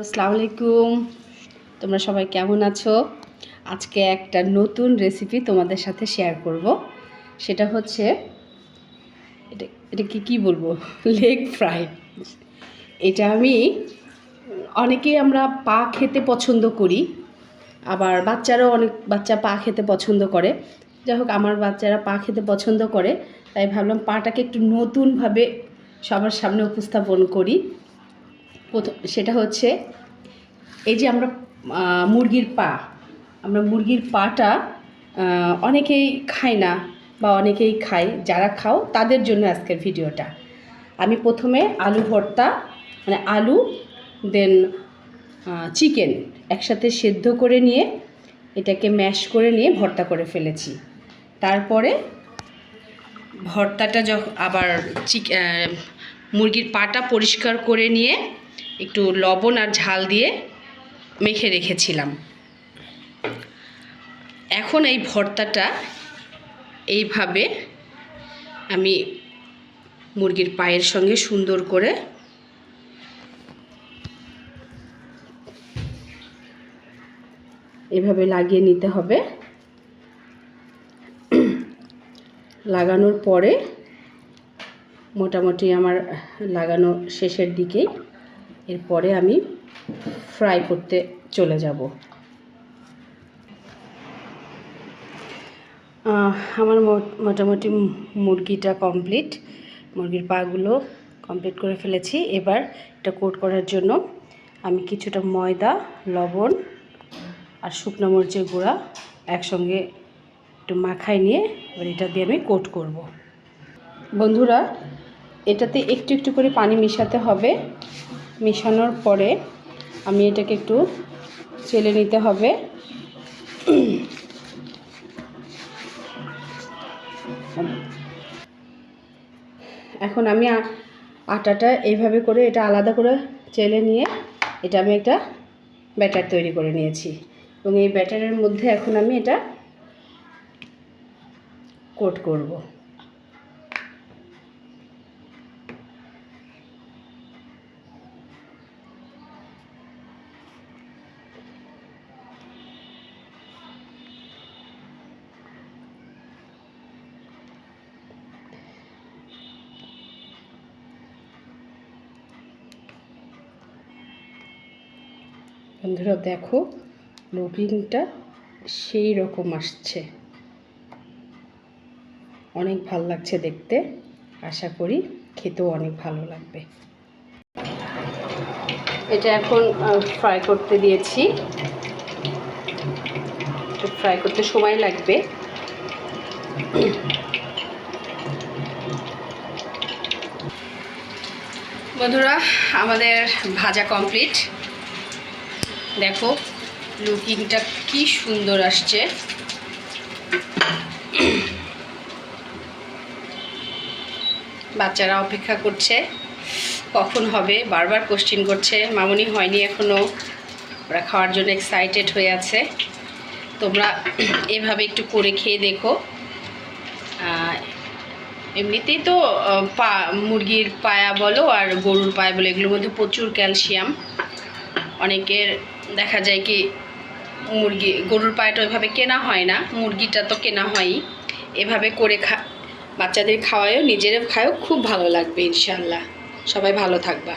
আসসালামু আলাইকুম। তোমরা সবাই কেমন আছো? আজকে একটা নতুন রেসিপি তোমাদের সাথে শেয়ার করব। সেটা হচ্ছে এটা কি বলবো, লেগ ফ্রাই। এটা অনেকেই আমরা পা খেতে পছন্দ করি, আবার বাচ্চা পা খেতে পছন্দ করে। যাই হোক, আমার বাচ্চারা পা খেতে পছন্দ করে, তাই ভাবলাম পাটাকে একটু নতুনভাবে সবার সামনে উপস্থাপন করি। সেটা হচ্ছে এই যে মুরগির পাটা অনেকেই খায় না, বা অনেকেই খায়। যারা খাও তাদের জন্য আজকের ভিডিওটা। আমি প্রথমে আলু ভর্তা, মানে আলু দেন চিকেন একসাথে সেদ্ধ করে নিয়ে এটাকে ম্যাশ করে নিয়ে ভর্তা করে ফেলেছি। তারপরে ভর্তাটা আবার মুরগির পাটা পরিষ্কার করে নিয়ে একটু লবণ আর ঝাল দিয়ে মেখে রেখেছিলাম। এখন এই ভর্তাটা এইভাবে আমি মুরগির পায়ের সঙ্গে সুন্দর করে এভাবে লাগিয়ে নিতে হবে। লাগানোর পরে মোটামুটি আমার লাগানো শেষের দিকেই, এরপরে আমি ফ্রাই করতে চলে যাব। আমার মোটামুটি মুরগিটা কমপ্লিট, মুরগির পাগুলো কমপ্লিট করে ফেলেছি। এবার এটা কোট করার জন্য আমি কিছুটা ময়দা, লবণ আর শুকনো মরিচের গুঁড়া একসঙ্গে একটু মাখাই নিয়ে এবার এটা দিয়ে আমি কোট করব। বন্ধুরা, এটাতে একটু একটু করে পানি মেশাতে হবে। মেশানোর পরে আমি এটাকে একটু চেলে নিতে হবে। এখন আমি আটাটা এইভাবে করে এটা আলাদা করে চেলে নিয়ে এটা আমি একটা ব্যাটার তৈরি করে নিয়েছি, এবং এই ব্যাটারের মধ্যে এখন আমি এটা কোট করব। বন্ধুরা দেখো, লুকিংটা সেই রকম আসছে, অনেক ভালো লাগছে দেখতে। আশা করি খেতেও অনেক ভালো লাগবে। এটা এখন ফ্রাই করতে দিয়েছি। ফ্রাই করতে সময় লাগবে। বন্ধুরা, আমাদের ভাজা কমপ্লিট। দেখো লুকিংটা কি সুন্দর আসছে। বাচ্চারা অপেক্ষা করছে কখন হবে, বারবার কোশ্চেন করছে, মামুনি হয়নি এখনো। ওরা খাওয়ার জন্য এক্সাইটেড হয়ে আছে। তোমরা এভাবে একটু করে খেয়ে দেখো। এমনিতেই তো মুরগির পায়া বলো আর গরুর পায়া বলো, এগুলোর মধ্যে প্রচুর ক্যালসিয়াম। অনেকের দেখা যায় কি গরুর পায়াটা ওইভাবে কেনা হয় না, মুরগিটা তো কেনা হয়ই। এভাবে করে বাচ্চাদের খাওয়ায়ও, নিজেরা খায়ও, খুব ভালো লাগবে ইনশাল্লাহ। সবাই ভালো থাকবা।